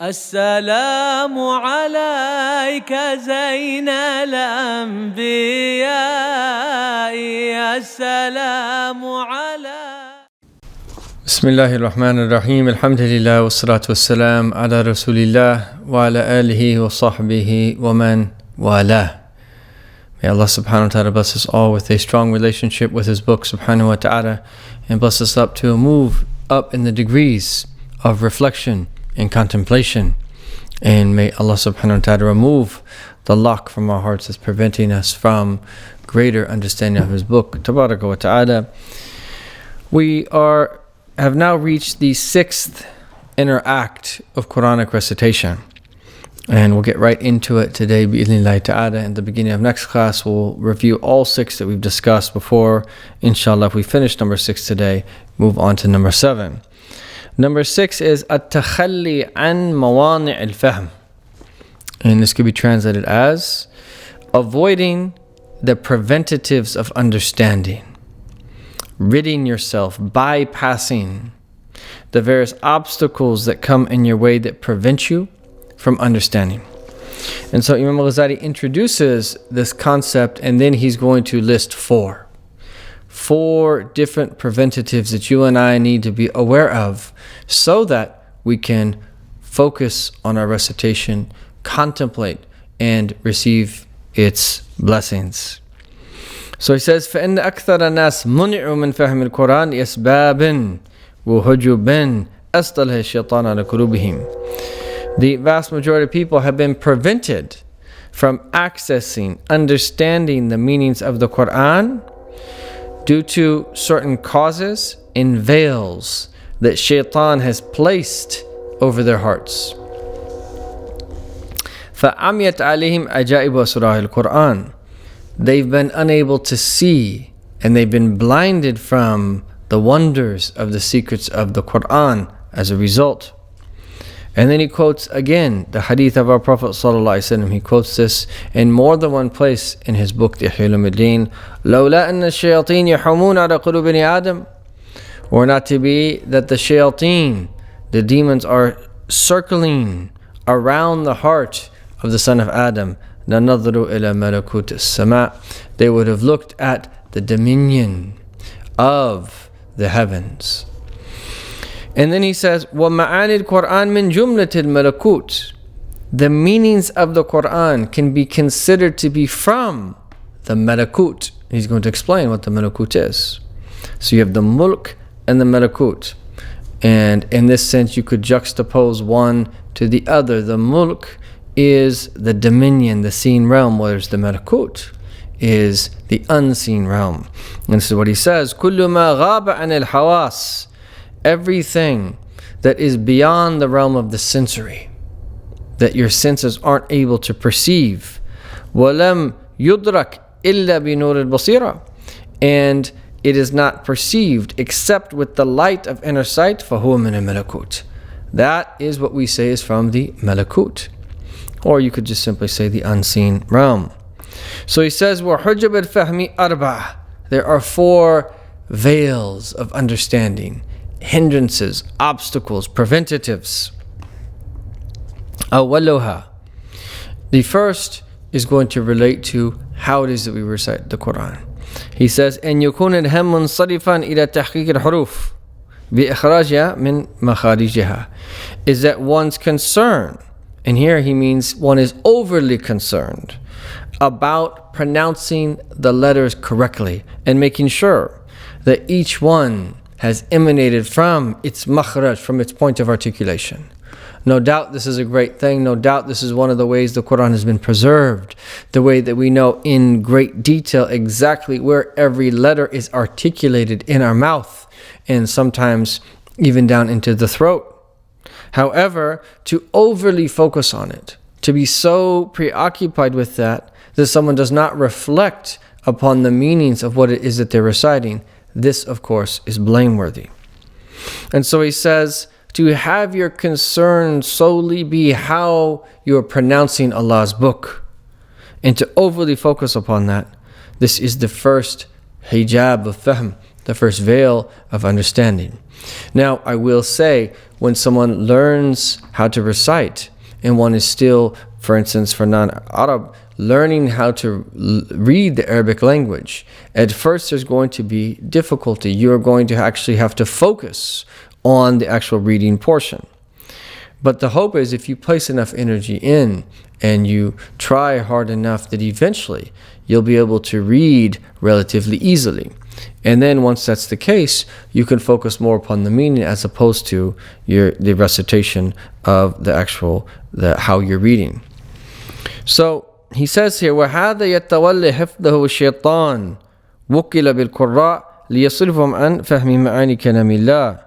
السلام عليك زين الأنبياء السلام عليك. بسم الله الرحمن الرحيم. الحمد لله والصلاة والسلام على رسول الله وعلى آله وصحبه ومن والاه. May Allah subhanahu wa ta'ala bless us all with a strong relationship with His book subhanahu wa ta'ala, and bless us up to move up in the degrees of reflection and contemplation. And may Allah subhanahu wa ta'ala remove the lock from our hearts that's preventing us from greater understanding of His book. Tabaraka wa ta'ala. We have now reached the sixth inner act of Quranic recitation. And we'll get right into it today, bi'idhnillahi ta'ala. In the beginning of next class, we'll review all six that we've discussed before. Inshallah, if we finish number 6 today, move on to number 7. Number 6 is التخلي عن موانع الفهم. And this could be translated as avoiding the preventatives of understanding. Ridding yourself, bypassing the various obstacles that come in your way that prevent you from understanding. And so Imam Al-Ghazali introduces this concept, and then he's going to list four different preventatives that you and I need to be aware of so that we can focus on our recitation, contemplate, and receive its blessings. So he says, فَإِنَّ أَكْثَرَ النَّاسِ مُنِعُوا مِنْ فَهْمِ الْقُرْآنِ لِأَسْبَابٍ وَهُجُوبٍ أَسْطَلَهَا الشَّيْطَانُ عَلَى قُلُوبِهِمْ. The vast majority of people have been prevented from accessing, understanding the meanings of the Quran due to certain causes and veils that Shaitan has placed over their hearts. فَعَمِيَتْ عَلَيْهِمْ أَجَائِبُ أَسْرَارِ الْقُرْآنِ. They've been unable to see, and they've been blinded from the wonders of the secrets of the Quran as a result. And then he quotes again the hadith of our Prophet ﷺ. He quotes this in more than one place in his book, Ihya Ulumuddin. لَوْلَا أَنَّ الشَّيَاطِينَ يَحُومُونَ عَلَى قُلُوبِ بَنِي آدَمَ. Or not to be that the shayateen, the demons, are circling around the heart of the son of Adam. لَنَظْرُوا إِلَى مَلَكُوتِ السَّمَاءِ. They would have looked at the dominion of the heavens. And then he says, وَمَعَانِ الْقُرْآنِ مِنْ جُمْلَةِ الْمَلَكُوتِ. The meanings of the Quran can be considered to be from the malakut. He's going to explain what the malakut is. So you have the mulk and the malakut. And in this sense, you could juxtapose one to the other. The mulk is the dominion, the seen realm, whereas the malakut is the unseen realm. And this is what he says, كُلُّ مَا غَابَ عَنِ الْحَوَاسِ. Everything that is beyond the realm of the sensory, that your senses aren't able to perceive. وَلَمْ يُدْرَكْ إِلَّا بِنُورِ الْبَصِيرَةِ. And it is not perceived except with the light of inner sight. فَهُوَ مِنَ الْمَلَكُوتِ. That is what we say is from the malakut. Or you could just simply say the unseen realm. So he says, وَحُجَّبَ الْفَهْمِ أَرْبَعَ. There are 4 veils of understanding, hindrances, obstacles, preventatives. أولها. The first is going to relate to how it is that we recite the Quran. He says, أن يكون الهم منصرفا إلى تحقيق الحروف بإخراجها من مخارجها. Is that one's concern, and here he means one is overly concerned about pronouncing the letters correctly and making sure that each one has emanated from its makhraj, from its point of articulation. No doubt this is a great thing. No doubt this is one of the ways the Quran has been preserved, the way that we know in great detail exactly where every letter is articulated in our mouth, and sometimes even down into the throat. However, to overly focus on it, to be so preoccupied with that someone does not reflect upon the meanings of what it is that they're reciting, this, of course, is blameworthy. And so he says, to have your concern solely be how you are pronouncing Allah's book, and to overly focus upon that, this is the first hijab of fahm, the first veil of understanding. Now, I will say, when someone learns how to recite, and one is still, for instance, for non-Arab, learning how to read the Arabic language, at first there's going to be difficulty. You're going to actually have to focus on the actual reading portion. But the hope is, if you place enough energy in and you try hard enough, that eventually you'll be able to read relatively easily. And then once that's the case, you can focus more upon the meaning as opposed to the recitation of the actual how you're reading. So he says here, وَهَذَا يَتَّوَلِّ حِفْظَهُ الشَّيْطَانِ وُكِّلَ بِالْقُرَّاءِ لِيَصْرِفْهُمْ عَنْ فَهْمِ مَعَانِ كَلَامِ اللَّهِ.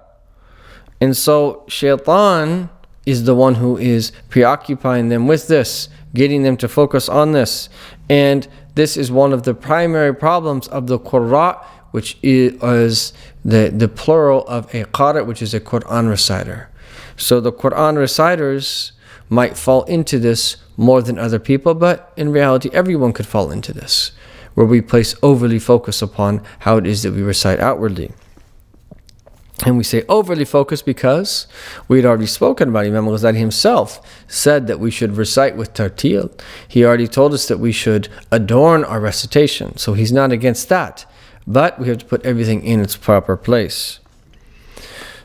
And so Shaitan is the one who is preoccupying them with this, getting them to focus on this. And this is one of the primary problems of the Qurra, which is the plural of a Qari, which is a Quran reciter. So the Quran reciters might fall into this more than other people, but in reality everyone could fall into this, where we place overly focus upon how it is that we recite outwardly. And we say overly focused because we had already spoken about Imam Al-Ghazali himself said that we should recite with tartil. He already told us that we should adorn our recitation. So he's not against that. But we have to put everything in its proper place.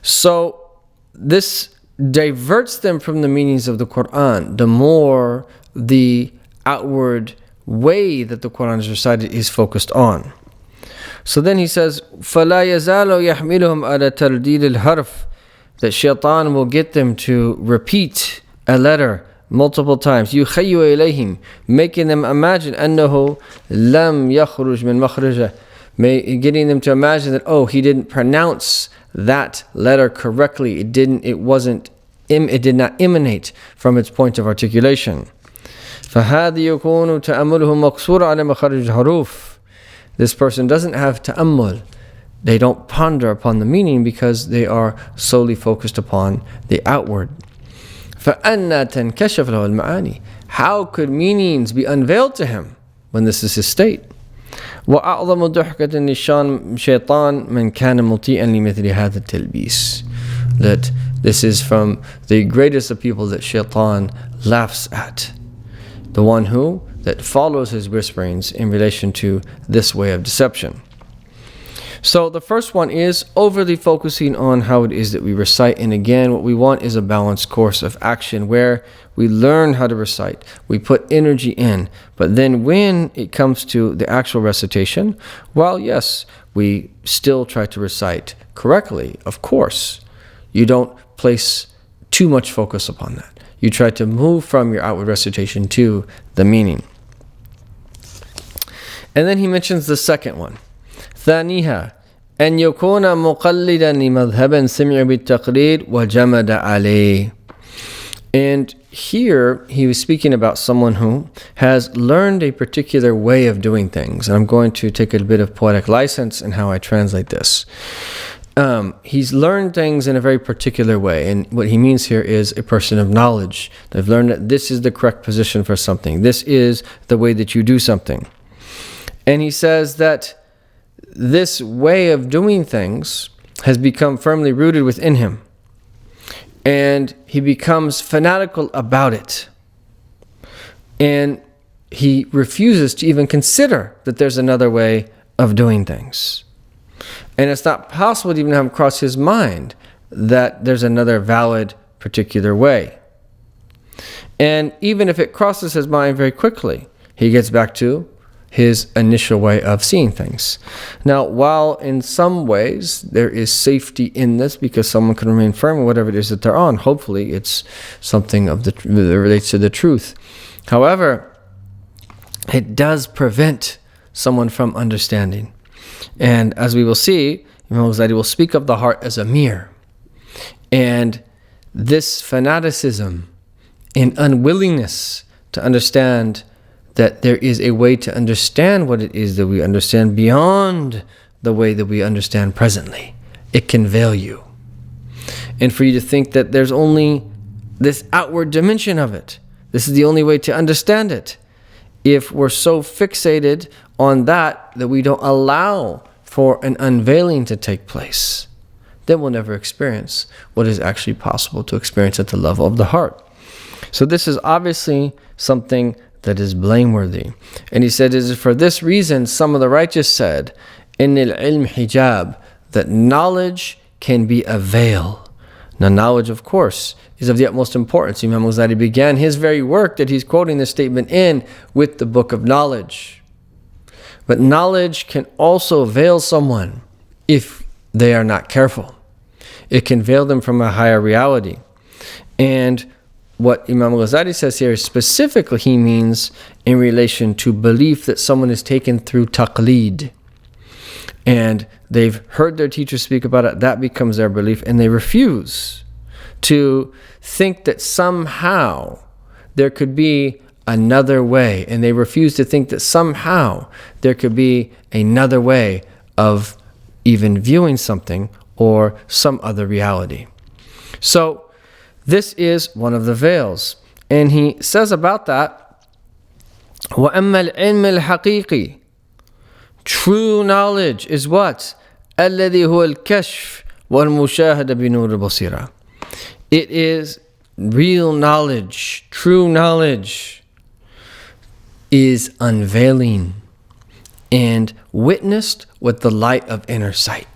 So this diverts them from the meanings of the Quran. The more the outward way that the Quran is recited is focused on. So then he says, فَلَا يَزَالُ يَحْمِلُهُمْ عَلَى تَرْدِيلِ الْحَرْفِ, that Shaitan will get them to repeat a letter multiple times. يُخَيُّ إِلَيْهِمْ, making them imagine أَنَّهُ لَمْ يَخْرُجْ مِنْ مَخْرَجَهِ, getting them to imagine that, oh, he didn't pronounce that letter correctly. It did not emanate from its point of articulation. فَهَذِي يَكُونُ تَأَمُّلُهُ مَقْصُورًا عَلَى مَخَارِجِ الْحُرُوفِ. This person doesn't have ta'ammul. They don't ponder upon the meaning because they are solely focused upon the outward. فَأَنَّا تَنْكَشَفْ لَهُ الْمَعَانِي. How could meanings be unveiled to him when this is his state? وَأَعْظَمُ ضُحْكَةٍ لِلشَّيْطَانِ مَنْ كَانَ مُطِيئًا لِمِثْلِ هَذَا التَّلْبِيسِ. That this is from the greatest of people that Shaitan laughs at. The one who that follows his whisperings in relation to this way of deception. So the first one is overly focusing on how it is that we recite. And again, what we want is a balanced course of action where we learn how to recite, we put energy in, but then when it comes to the actual recitation, well, yes, we still try to recite correctly, of course. You don't place too much focus upon that. You try to move from your outward recitation to the meaning. And then he mentions the second one. ثانيها أن يكون مقلدا لمذهب سمع بالتقليد وجمد عليه. And here he was speaking about someone who has learned a particular way of doing things. And I'm going to take a bit of poetic license in how I translate this. He's learned things in a very particular way, and what he means here is a person of knowledge. They've learned that this is the correct position for something. This is the way that you do something. And he says that this way of doing things has become firmly rooted within him. And he becomes fanatical about it. And he refuses to even consider that there's another way of doing things. And it's not possible to even have crossed his mind that there's another valid particular way. And even if it crosses his mind very quickly, he gets back to his initial way of seeing things. Now, while in some ways there is safety in this because someone can remain firm in whatever it is that they're on, hopefully it's something that relates to the truth. However, it does prevent someone from understanding. And as we will see, Imam Al-Ghazali will speak of the heart as a mirror. And this fanaticism and unwillingness to understand that there is a way to understand what it is that we understand beyond the way that we understand presently. It can veil you. And for you to think that there's only this outward dimension of it, this is the only way to understand it. If we're so fixated on that we don't allow for an unveiling to take place, then we'll never experience what is actually possible to experience at the level of the heart. So this is obviously something that is blameworthy. And he said, it is for this reason some of the righteous said, in al-ilm hijab, that knowledge can be a veil. Now knowledge, of course, is of the utmost importance. Imam Al-Ghazali began his very work that he's quoting this statement in with the book of knowledge. But knowledge can also veil someone if they are not careful. It can veil them from a higher reality. And what Imam Al-Ghazali says here is specifically he means in relation to belief that someone is taken through taqleed. And they've heard their teacher speak about it, that becomes their belief, and they refuse to think that somehow there could be another way, and they refuse to think that somehow there could be another way of even viewing something or some other reality. So this is one of the veils, and he says about that, وَأَمَّا الْعِلْمِ الْحَقِيقِ, true knowledge is what? الَّذِي هُوَ الْكَشْفِ وَالْمُشَاهَدَ بِنُورِ الْبَصِيرَةِ. It is real knowledge, true knowledge is unveiling and witnessed with the light of inner sight.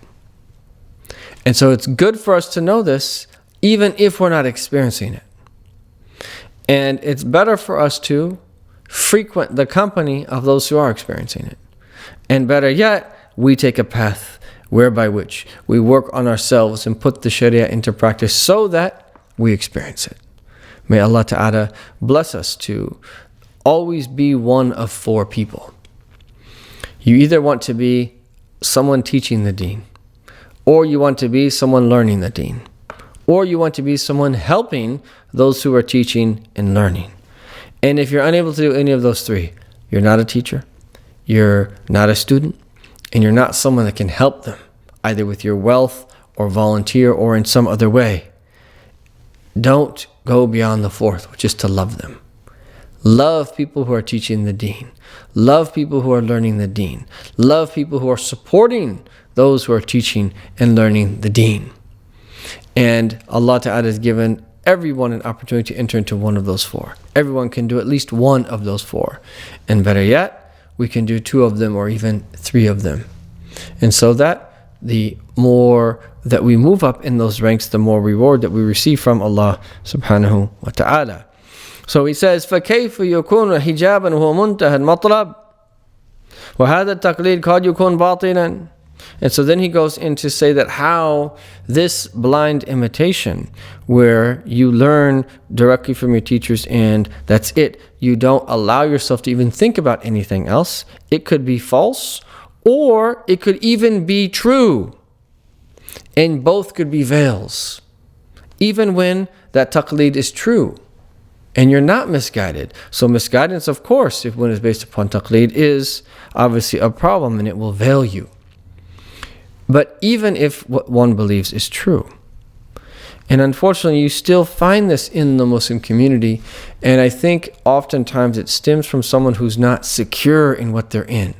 And so it's good for us to know this even if we're not experiencing it. And it's better for us to frequent the company of those who are experiencing it. And better yet, we take a path whereby which we work on ourselves and put the Sharia into practice so that we experience it. May Allah Ta'ala bless us to always be one of four people. You either want to be someone teaching the deen, or you want to be someone learning the deen, or you want to be someone helping those who are teaching and learning. And if you're unable to do any of those three, you're not a teacher, you're not a student, and you're not someone that can help them, either with your wealth or volunteer or in some other way. Don't go beyond the fourth, which is to love them. Love people who are teaching the deen. Love people who are learning the deen. Love people who are supporting those who are teaching and learning the deen. And Allah Ta'ala has given everyone an opportunity to enter into one of those four. Everyone can do at least one of those four. And better yet, we can do two of them or even three of them. And so that the more that we move up in those ranks, the more reward that we receive from Allah subhanahu wa ta'ala. So he says, فَكَيْفَ يَكُونُ حِجَابًا وَهُوَ مُنْتَهَى الْمَطْلَبِ وَهَذَا التَّقْلِيدُ قَدْ يَكُونُ بَاطِنًا. And so then he goes in to say that how this blind imitation, where you learn directly from your teachers and that's it, you don't allow yourself to even think about anything else. It could be false or it could even be true. And both could be veils. Even when that taqleed is true and you're not misguided. So misguidance, of course, if one is based upon taqleed, is obviously a problem and it will veil you. But even if what one believes is true, and unfortunately you still find this in the Muslim community, and I think oftentimes it stems from someone who's not secure in what they're in.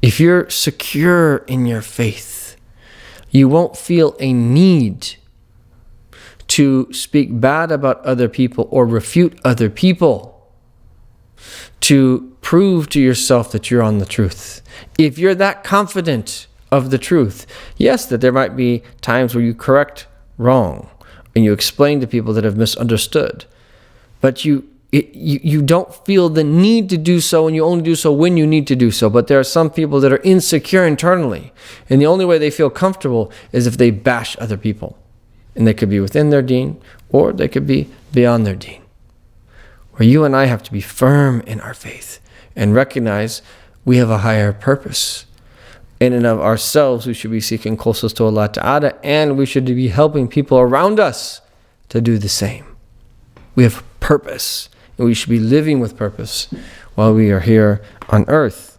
If you're secure in your faith, you won't feel a need to speak bad about other people or refute other people to prove to yourself that you're on the truth. If you're that confident of the truth, yes, that there might be times where you correct wrong and you explain to people that have misunderstood, but you don't feel the need to do so, and you only do so when you need to do so. But there are some people that are insecure internally, and the only way they feel comfortable is if they bash other people, and they could be within their deen or they could be beyond their deen. Where you and I have to be firm in our faith and recognize we have a higher purpose. In and of ourselves, we should be seeking closest to Allah Ta'ala, and we should be helping people around us to do the same. We have purpose, and we should be living with purpose while we are here on earth.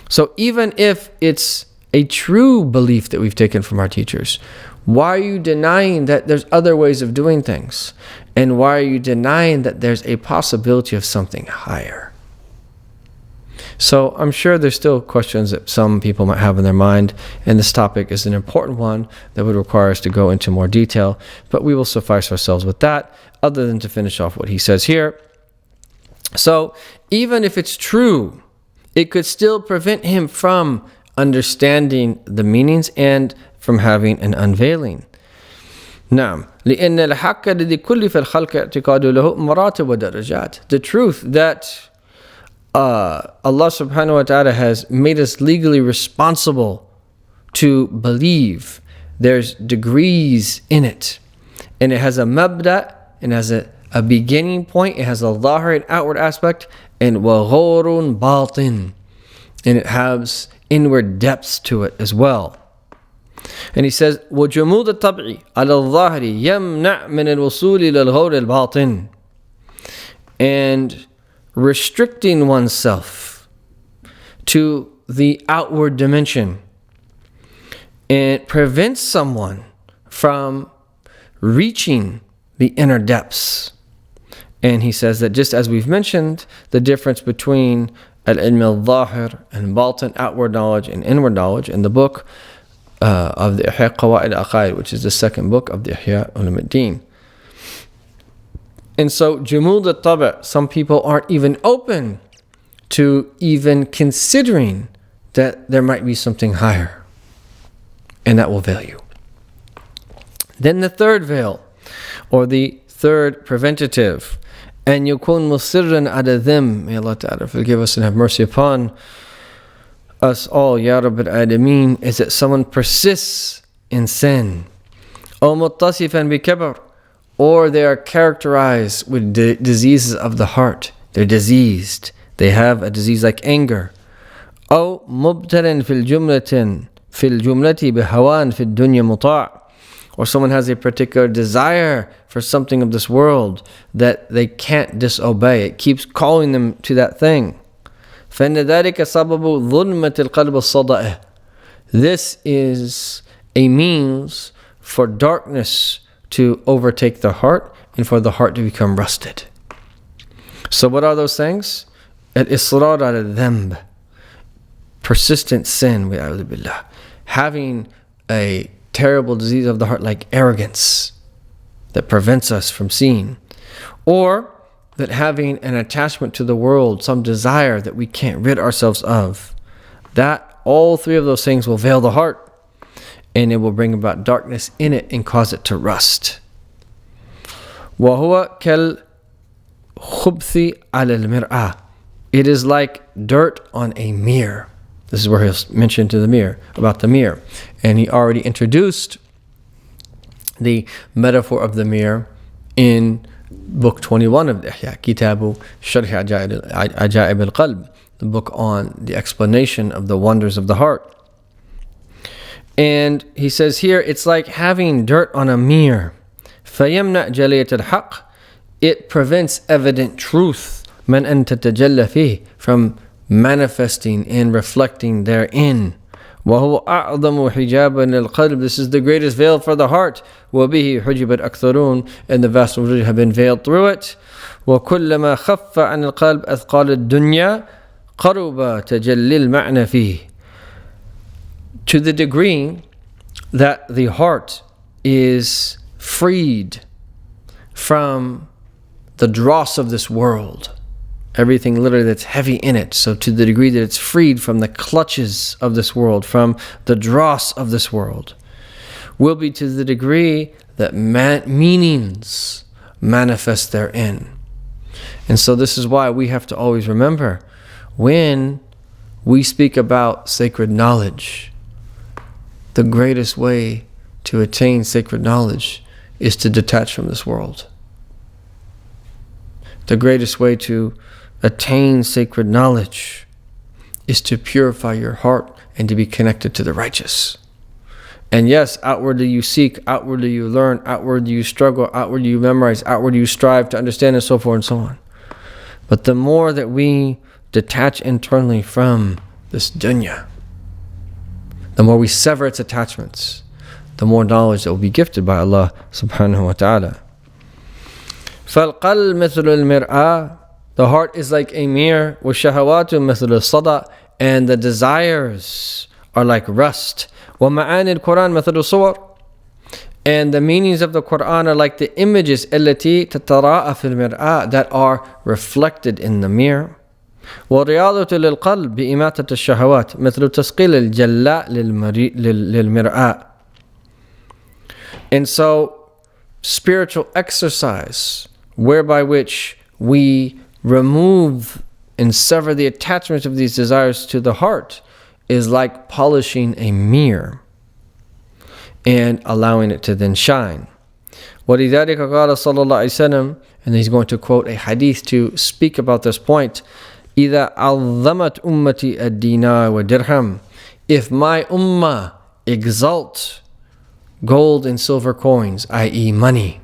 So even if it's a true belief that we've taken from our teachers, why are you denying that there's other ways of doing things? And why are you denying that there's a possibility of something higher? So I'm sure there's still questions that some people might have in their mind, and this topic is an important one that would require us to go into more detail, but we will suffice ourselves with that, other than to finish off what he says here. So even if it's true, it could still prevent him from understanding the meanings and from having an unveiling. نعم لأن الحق الذي كلف الخلق اعتقاد له مراتب ودرجات. The truth that Allah subhanahu wa ta'ala has made us legally responsible to believe, there's degrees in it, and it has a mabda, and has a beginning point, it has a zahir and outward aspect, and waghurun batin, and it has inward depths to it as well. And he says وجمود الطبع على الظاهر يمنع من الوصول إلى الغور الباطن. And restricting oneself to the outward dimension, it prevents someone from reaching the inner depths. And he says that just as we've mentioned, the difference between al-ilm al-zahir and batin, outward knowledge and inward knowledge, in the book of the Ihya Qawaid al-Aqaid, which is the second book of the Ihya Ulumuddin. And so Jumud al-Taba', some people aren't even open to even considering that there might be something higher, and that will veil you. Then the third veil, or the third preventative, and yakun musirran ala dhim. May Allah Ta'ala forgive us and have mercy upon us all, Ya Rabb al-Alameen, is that someone persists in sin, or muttasifan bi kabr, or they are characterized with diseases of the heart. They're diseased. They have a disease like anger. أو مبتلٍ في الجملة بهوان في الدنيا مطاع. Or someone has a particular desire for something of this world that they can't disobey. It keeps calling them to that thing. فإن ذلك سبب ظلمة القلب الصدأ. This is a means for darkness to overtake the heart and for the heart to become rusted. So what are those things? Al-israr al-dhanb, persistent sin, billah. Having a terrible disease of the heart like arrogance that prevents us from seeing, or that having an attachment to the world, some desire that we can't rid ourselves of, that all three of those things will veil the heart, and it will bring about darkness in it and cause it to rust. وَهُوَ كَالْخُبْثِ عَلَى الْمِرْآةِ. It is like dirt on a mirror. This is where he'll mention to the mirror, about the mirror. And he already introduced the metaphor of the mirror in book 21 of the Ihya, Kitabu Sharh Ajaib al-Qalb, the book on the explanation of the wonders of the heart. And he says here, it's like having dirt on a mirror. فَيَمْنَعْ جَلِيَةَ الْحَقِّ. It prevents evident truth, مَنْ أَن تَتَجَلَّ فِيهِ, from manifesting and reflecting therein. وَهُوَ أَعْظَمُ حِجَابًا لِلْقَلْبِ. This is the greatest veil for the heart. وَبِهِ حُجِبَتْ أَكْثَرُونَ. And the vast majority have been veiled through it. وَكُلَّمَا خَفَّ عَنِ الْقَلْبِ أَثْقَالَ الدُّنْيَا قَرُبَ تَجَلِّ الْمَعْنَ فِيهِ. To the degree that the heart is freed from the dross of this world, everything literally that's heavy in it, so to the degree that it's freed from the clutches of this world, from the dross of this world, will be to the degree that meanings manifest therein. And so this is why we have to always remember, when we speak about sacred knowledge, the greatest way to attain sacred knowledge is to detach from this world. The greatest way to attain sacred knowledge is to purify your heart and to be connected to the righteous. And yes, outwardly you seek, outwardly you learn, outwardly you struggle, outwardly you memorize, outwardly you strive to understand, and so forth and so on. But the more that we detach internally from this dunya, the more we sever its attachments, the more knowledge that will be gifted by Allah subhanahu wa ta'ala. فَالْقَلْبُ مِثْلُ الْمِرْآةِ. The heart is like a mirror. وَالشَّهَوَاتُ مِثْلُ الصَّدَى. And the desires are like rust. وَمَعَانِ الْقُرْآنِ مِثْلُ الصُّوَرِ. And the meanings of the Quran are like the images التي تتراءى في المرآة, that are reflected in the mirror. وَرِيَاضَةُ لِلْقَلْبِ بِإِمَاتَةِ الشَّهَوَاتِ مِثْلُ تَسْقِيلِ الْجَلَّاءِ لِلْمِرْآة. And so, spiritual exercise, whereby which we remove and sever the attachment of these desires to the heart, is like polishing a mirror and allowing it to then shine. وَلِذَلِكَ قَالَ صَلَّى اللَّهُ عَلَيْهِ وسلم, and he's going to quote a hadith to speak about this point. إِذَا عَظَّمَتْ أُمَّتِي الدِّينَارَ وَدِرْهَمْ. If my ummah exalt gold and silver coins, i.e. money,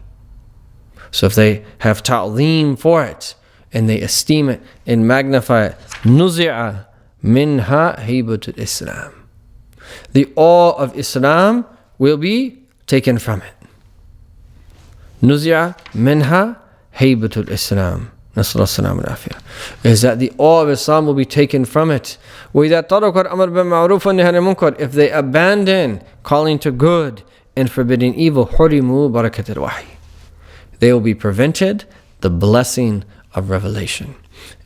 so if they have ta'zeem for it, and they esteem it and magnify it, نُزِعَ مِنْهَا هَيْبَةُ الْإِسْلَامِ. The awe of Islam will be taken from it. نُزِعَ مِنْهَا هَيْبَةُ الْإِسْلَامِ. نسأل الله السلامة والعافية. Is that the awe of Islam will be taken from it. وَإِذَا تَرَكُوا الْأَمْرَ بِالْمَعْرُوفِ وَالنَّهْيَ عَنِ الْمُنكَرِ. If they abandon calling to good and forbidding evil, حُرِمُوا بَرَكَةَ الْوَحْيِ. They will be prevented the blessing of revelation.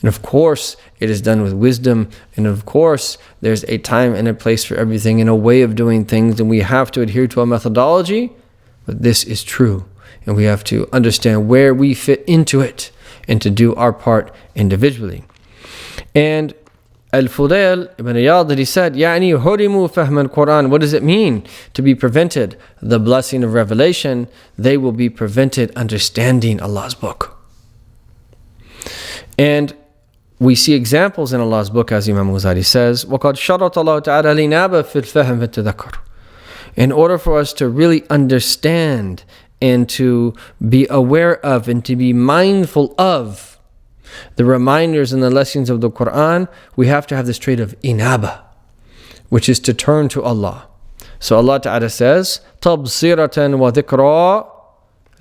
And of course, it is done with wisdom. And of course, there's a time and a place for everything and a way of doing things. And we have to adhere to a methodology. But this is true. And we have to understand where we fit into it and to do our part individually. And Al-Fudayl ibn Iyad, he said, يعني هُرِمُوا فَهْمَ الْقُرْآنِ. What does it mean to be prevented? The blessing of revelation. They will be prevented understanding Allah's book. And we see examples in Allah's book, as Imam Ghazali says, وَقَدْ شَرَطَ اللَّهُ تَعَالَى لِنَابَ فِي الْفَهْمِ وَالتَّذَكُّرِ. In order for us to really understand and to be aware of and to be mindful of the reminders and the lessons of the Quran, we have to have this trait of inaba, which is to turn to Allah. So Allah Ta'ala says, تَبْصِرَةً وَذِكْرَى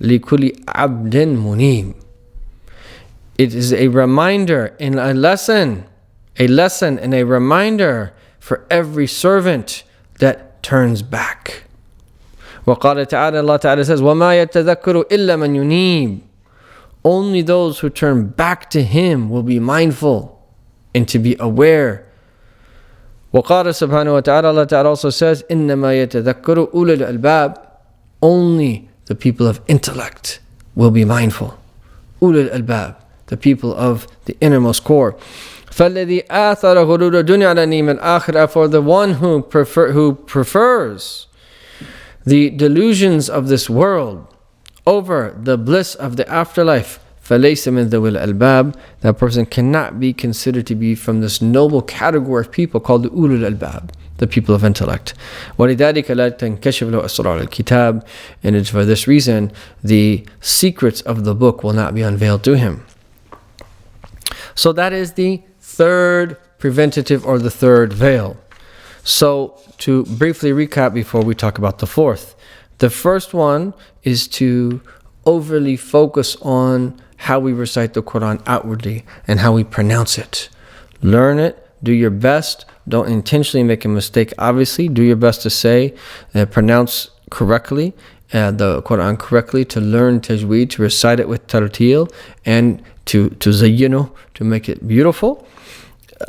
لِكُلِّ عَبْدٍ مُنِيبٍ. It is a reminder and a lesson and a reminder for every servant that turns back. وَقَالَ تَعَالَى, Allah Ta'ala says, وَمَا يَتَذَكَّرُ إِلَّا مَنْ يُنِيبُ. Only those who turn back to Him will be mindful and to be aware. وَقَالَ سُبْحَانَهُ وَتَعَالَى, Allah Ta'ala also says, إِنَّمَا يَتَذَكَّرُ أُولُو الْأَلْبَابِ. Only the people of intellect will be mindful. أُولُو الْأَلْبَابِ, the people of the innermost core. فَالَّذِي آثَرَ غُرُورَ الدُّنْيَا عَلَى نِعْمِ الْآخِرَةِ. For the one who prefers the delusions of this world over the bliss of the afterlife, فَلَيْسَ مِنْ ذَوِي الْأَلْبَابِ. That person cannot be considered to be from this noble category of people called the ulul albab, the people of intellect. وَلِذَلِكَ لَا تَنْكَشِفْ لَهُ أَسْرَارُ الْكِتَابِ. And it's for this reason the secrets of the book will not be unveiled to him. So that is the third preventative, or the third veil. So to briefly recap before we talk about the fourth. The first one is to overly focus on how we recite the Quran outwardly and how we pronounce it. Learn it, do your best, don't intentionally make a mistake. Obviously, do your best to say, pronounce correctly, the Quran correctly, to learn tajweed, to recite it with tartil, and to zayyinu, to make it beautiful.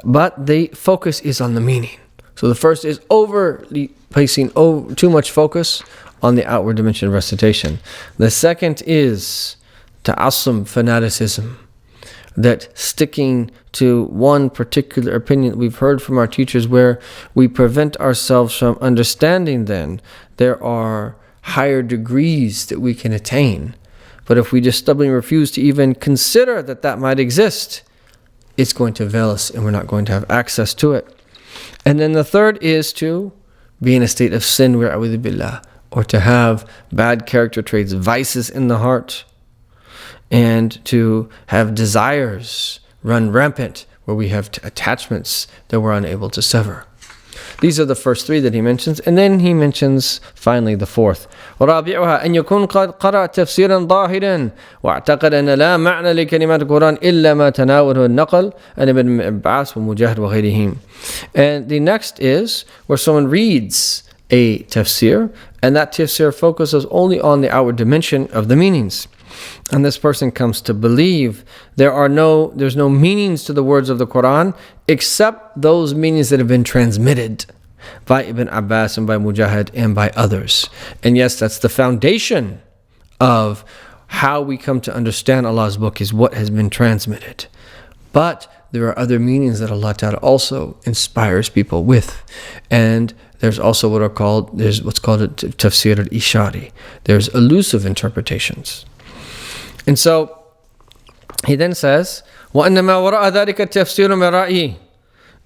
But the focus is on the meaning. So the first is overly placing too much focus on the outward dimension of recitation. The second is ta'assum, fanaticism, that sticking to one particular opinion that we've heard from our teachers, where we prevent ourselves from understanding then there are higher degrees that we can attain. But if we just stubbornly refuse to even consider that that might exist, it's going to veil us and we're not going to have access to it. And then the third is to be in a state of sin, wa'udhu billah, or to have bad character traits, vices in the heart, and to have desires run rampant where we have attachments that we're unable to sever. These are the first three that he mentions, and then he mentions finally the fourth. ورابعها أن يكون قد قرأ تفسيرا ظاهرا واعتقد أن لا معنى لكلمات القرآن إلا ما تناوله النقل عن ابن عباس ومجاهد وغيرهم. And the next is where someone reads a tafsir, and that tafsir focuses only on the outward dimension of the meanings. And this person comes to believe there's no meanings to the words of the Quran except those meanings that have been transmitted by Ibn Abbas and by Mujahid and by others. And yes, that's the foundation of how we come to understand Allah's book, is what has been transmitted. But there are other meanings that Allah Ta'ala also inspires people with. And there's also there's what's called a tafsir al-ishari. There's elusive interpretations. And so he then says, وَأَنَّمَا وَرَأَ ذَلِكَ التَّفْسِيرُ مِنْ رَأْيِهِ.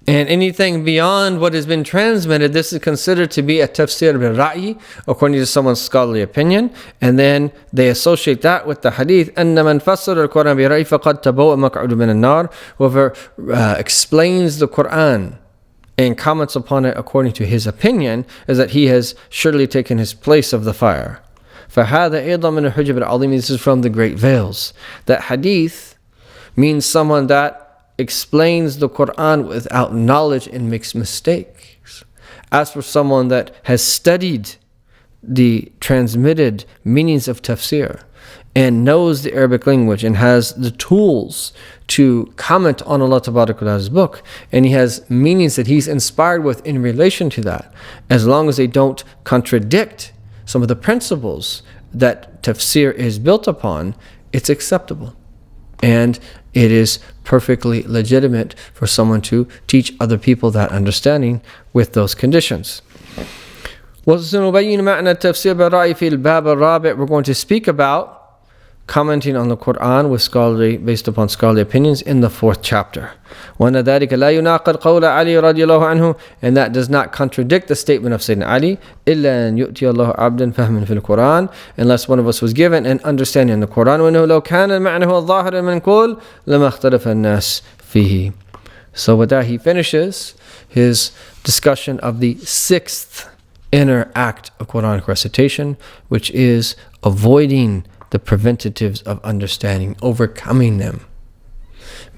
And anything beyond what has been transmitted, this is considered to be a tafsir bil-ra'i, according to someone's scholarly opinion. And then they associate that with the hadith, أَنَّ مَنْ فَسَّرَ الْقُرْآنَ بِرَأْيِ فَقَدْ تَبَوَّأَ مَقْعُدَهُ مِنَ النَّارِ. Whoever explains the Quran and comments upon it according to his opinion, is that he has surely taken his place of the fire. فَهَذَا أَيْضًا مِنَ الْحُجَّةِ الْعَظِيمِ. This is from the great veils. That hadith means someone that explains the Quran without knowledge and makes mistakes. As for someone that has studied the transmitted meanings of tafsir and knows the Arabic language and has the tools to comment on Allah Ta'ala's book, and he has meanings that he's inspired with in relation to that, as long as they don't contradict some of the principles that tafsir is built upon, it's acceptable. And it is perfectly legitimate for someone to teach other people that understanding with those conditions. We're going to speak about commenting on the Quran based upon scholarly opinions in the fourth chapter. And that does not contradict the statement of Sayyidina Ali, unless one of us was given an understanding in the Quran. So with that, he finishes his discussion of the sixth inner act of Quranic recitation, which is avoiding the preventatives of understanding, overcoming them.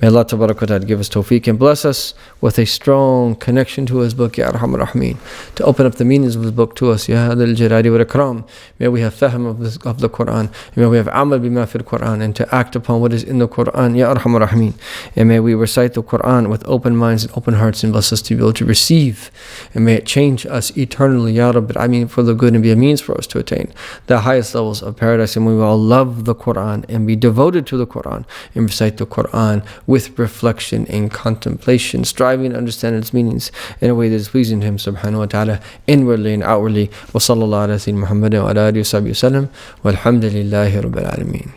May Allah Ta'ala give us tawfiq and bless us with a strong connection to His book, Ya Arhamar Rahmeen, to open up the meanings of His book to us, Ya Hadal Jalali wa Ikram. May we have fahm of the Quran, and may we have amal bima fil Quran, and to act upon what is in the Quran, Ya Arhamar Rahmeen. And may we recite the Quran with open minds and open hearts, and bless us to be able to receive, and may it change us eternally, Ya Rabbi, for the good, and be a means for us to attain the highest levels of paradise. And we will all love the Quran and be devoted to the Quran and recite the Quran with reflection and contemplation, striving to understand its meanings in a way that is pleasing to Him subhanahu wa ta'ala, inwardly and outwardly. Wa sallallahu ala sayyidina Muhammadin wa ala alihi wa sahbihi wa sallam, walhamdulillahi rabbil alameen.